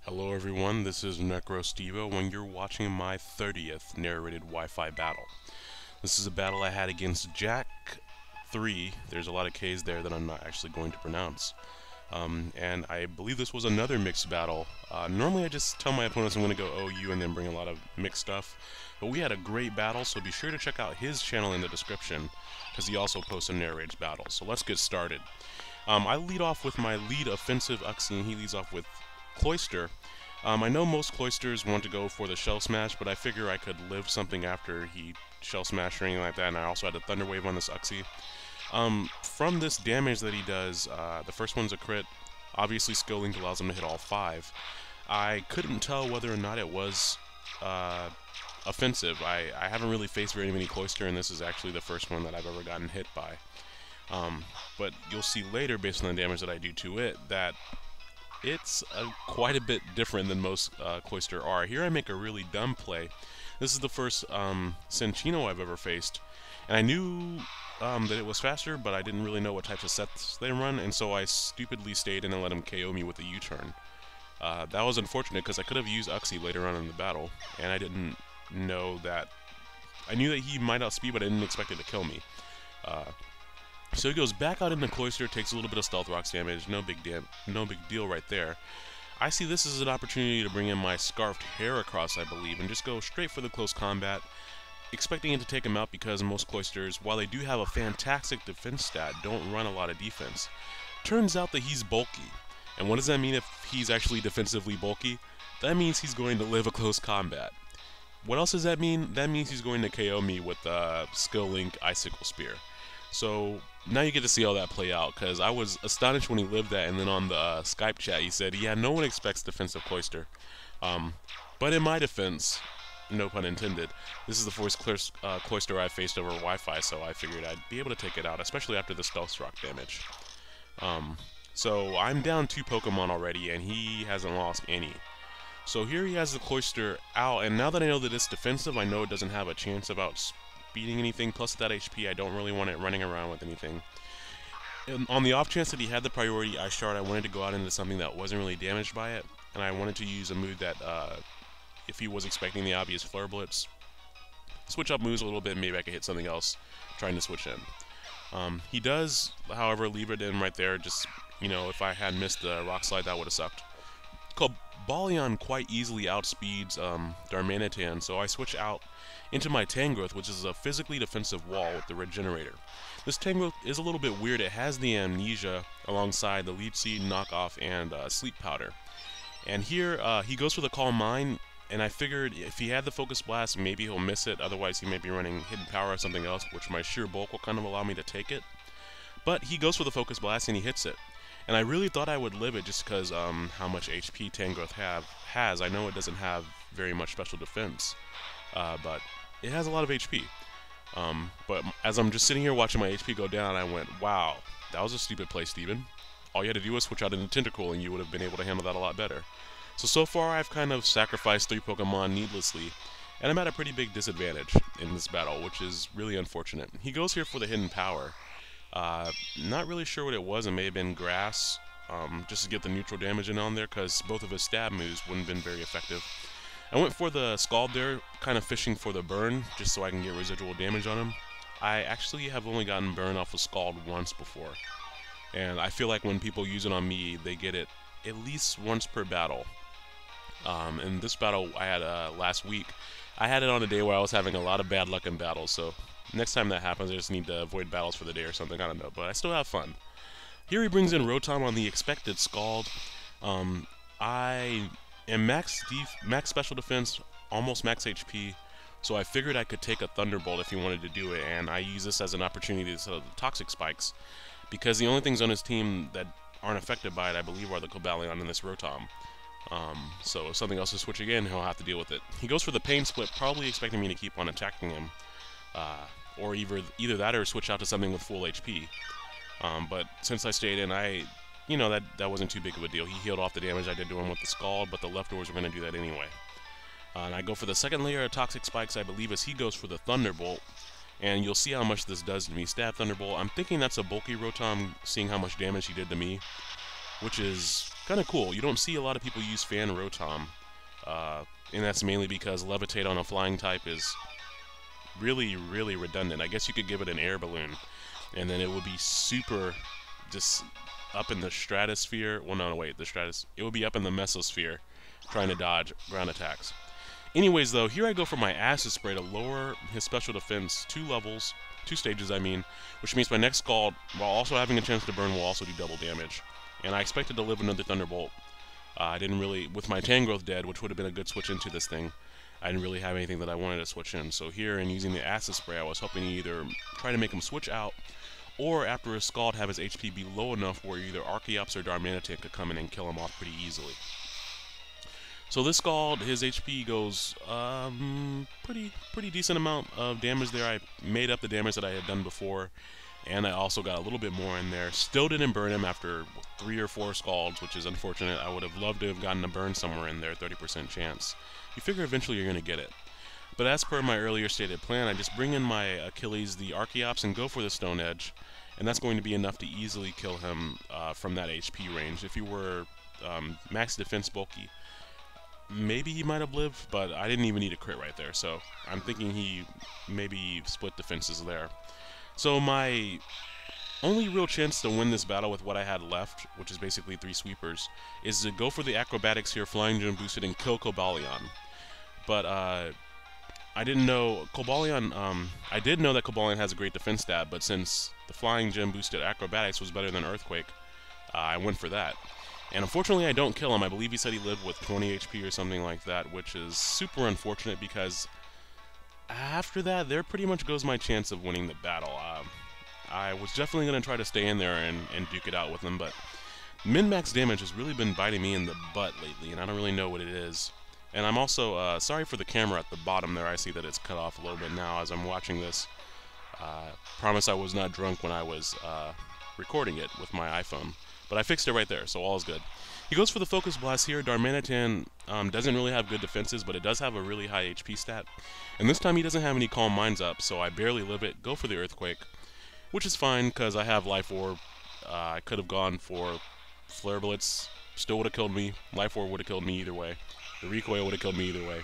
Hello everyone, this is Necrostevo when you're watching my 30th narrated Wi-Fi battle. This is a battle I had against jackkkkkkk3. There's a lot of K's there that I'm not actually going to pronounce. And I believe this was another mixed battle. Normally I just tell my opponents I'm going to go OU and then bring a lot of mixed stuff. But we had a great battle, so be sure to check out his channel in the description, because he also posts and narrates battles. So let's get started. I lead off with my lead offensive Uxie, and he leads off with Cloister. I know most Cloisters want to go for the Shell Smash, but I figure I could live something after he Shell Smash or anything like that, and I also had a Thunder Wave on this Uxie. From this damage that he does, the first one's a crit. Obviously, Skill Link allows him to hit all 5. I couldn't tell whether or not it was offensive. I haven't really faced very many Cloister, and this is actually the first one that I've ever gotten hit by. But you'll see later, based on the damage that I do to it, that it's quite a bit different than most Cloister are. Here I make a really dumb play. This is the first Senchino I've ever faced, and I knew that it was faster, but I didn't really know what types of sets they run, and so I stupidly stayed in and let him KO me with a U-turn. That was unfortunate because I could have used Uxie later on in the battle, and I didn't know that. I knew that he might outspeed, but I didn't expect it to kill me. So he goes back out into Cloister, takes a little bit of Stealth Rocks damage, no big deal right there. I see this as an opportunity to bring in my Scarfed Heracross, I believe, and just go straight for the close combat, expecting it to take him out because most Cloisters, while they do have a fantastic defense stat, don't run a lot of defense. Turns out that he's bulky. And what does that mean if he's actually defensively bulky? That means he's going to live a close combat. What else does that mean? That means he's going to KO me with Skill Link Icicle Spear. So now you get to see all that play out, because I was astonished when he lived that, and then on the Skype chat he said, yeah, no one expects defensive Cloister. But in my defense, no pun intended, this is the first Cloister I faced over Wi-Fi, so I figured I'd be able to take it out, especially after the Stealth Rock damage. So I'm down 2 Pokemon already, and he hasn't lost any. So here he has the Cloister out, and now that I know that it's defensive, I know it doesn't have a chance of outspeeding anything, plus that HP, I don't really want it running around with anything. And on the off chance that he had the priority Ice Shard, I wanted to go out into something that wasn't really damaged by it, and I wanted to use a move that, if he was expecting the obvious Flare Blitz, switch up moves a little bit, maybe I could hit something else trying to switch in. He does, however, leave it in right there, just, you know, if I had missed the Rock Slide, that would have sucked. Balleon quite easily outspeeds Darmanitan, so I switch out into my Tangrowth, which is a physically defensive wall with the Regenerator. This Tangrowth is a little bit weird. It has the Amnesia alongside the Leech Seed, Knockoff, and Sleep Powder. And here he goes for the Calm Mind, and I figured if he had the Focus Blast, maybe he'll miss it. Otherwise, he may be running Hidden Power or something else, which my sheer bulk will kind of allow me to take it. But he goes for the Focus Blast, and he hits it. And I really thought I would live it just because how much HP Tangrowth has. I know it doesn't have very much special defense, but it has a lot of HP. But as I'm just sitting here watching my HP go down, I went, wow, that was a stupid play, Steven. All you had to do was switch out into Tentacool and you would have been able to handle that a lot better. So far I've kind of sacrificed 3 Pokemon needlessly, and I'm at a pretty big disadvantage in this battle, which is really unfortunate. He goes here for the Hidden Power. Not really sure what it was. It may have been Grass, just to get the neutral damage in on there, because both of his stab moves wouldn't have been very effective. I went for the Scald there, kind of fishing for the burn, just so I can get residual damage on him. I actually have only gotten burn off of Scald once before, and I feel like when people use it on me, they get it at least once per battle. In this battle I had last week, I had it on a day where I was having a lot of bad luck in battles, so next time that happens, I just need to avoid battles for the day or something, I don't know, but I still have fun. Here he brings in Rotom on the expected Scald. I am max special defense, almost max HP, so I figured I could take a Thunderbolt if he wanted to do it, and I use this as an opportunity to set up the Toxic Spikes, because the only things on his team that aren't affected by it, I believe, are the Cobalion and this Rotom. So if something else is switch again, he'll have to deal with it. He goes for the Pain Split, probably expecting me to keep on attacking him. Or either that or switch out to something with full HP. But since I stayed in, you know, that wasn't too big of a deal. He healed off the damage I did to him with the Scald, but the leftovers were going to do that anyway. And I go for the second layer of Toxic Spikes, I believe, as he goes for the Thunderbolt. And you'll see how much this does to me. Stab Thunderbolt. I'm thinking that's a bulky Rotom, seeing how much damage he did to me, which is kind of cool. You don't see a lot of people use Fan Rotom, and that's mainly because Levitate on a flying type is really, really redundant. I guess you could give it an air balloon, and then it would be super just up in the stratosphere. Well, no, wait, it would be up in the mesosphere trying to dodge ground attacks. Anyways, though, here I go for my Acid Spray to lower his special defense 2 levels, 2 stages, I mean, which means my next Scald, while also having a chance to burn, will also do double damage. And I expected to live another Thunderbolt. I didn't really, with my Tangrowth dead, which would have been a good switch into this thing, I didn't really have anything that I wanted to switch in. So here, in using the Acid Spray, I was hoping to either try to make him switch out, or after his Scald, have his HP be low enough where either Archeops or Darmanitan could come in and kill him off pretty easily. So this Scald, his HP goes pretty decent amount of damage there. I made up the damage that I had done before, and I also got a little bit more in there. Still didn't burn him after 3 or 4 Scalds, which is unfortunate. I would have loved to have gotten a burn somewhere in there, 30% chance. You figure eventually you're going to get it. But as per my earlier stated plan, I just bring in my Achilles, the Archeops, and go for the Stone Edge, and that's going to be enough to easily kill him from that HP range. If he were max defense bulky, maybe he might have lived, but I didn't even need a crit right there, so I'm thinking he maybe split defenses there. So my only real chance to win this battle with what I had left, which is basically 3 sweepers, is to go for the acrobatics here, Flying Gem boosted, and kill Cobalion. But I didn't know Cobalion. I did know that Cobalion has a great defense stat, but since the Flying Gem boosted acrobatics was better than Earthquake, I went for that. And unfortunately, I don't kill him. I believe he said he lived with 20 HP or something like that, which is super unfortunate because after that, there pretty much goes my chance of winning the battle. I was definitely going to try to stay in there and duke it out with him, but min-max damage has really been biting me in the butt lately, and I don't really know what it is. And I'm also sorry for the camera at the bottom there. I see that it's cut off a little bit now as I'm watching this. Promise I was not drunk when I was recording it with my iPhone. But I fixed it right there, so all is good. He goes for the Focus Blast here. Darmanitan doesn't really have good defenses, but it does have a really high HP stat. And this time he doesn't have any Calm Minds up, so I barely live it. Go for the Earthquake, which is fine because I have Life Orb. I could have gone for Flare Blitz. Still would have killed me. Life Orb would have killed me either way. The Recoil would have killed me either way.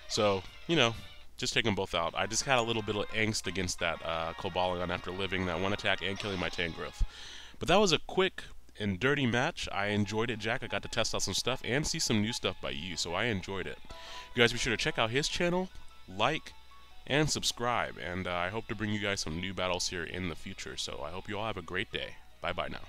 So, you know, just take them both out. I just had a little bit of angst against that Cobalion after living that one attack and killing my Tangrowth. But that was a quick and dirty match. I enjoyed it, Jack. I got to test out some stuff and see some new stuff by you, so I enjoyed it. You guys be sure to check out his channel, like, and subscribe, and I hope to bring you guys some new battles here in the future, so I hope you all have a great day. Bye-bye now.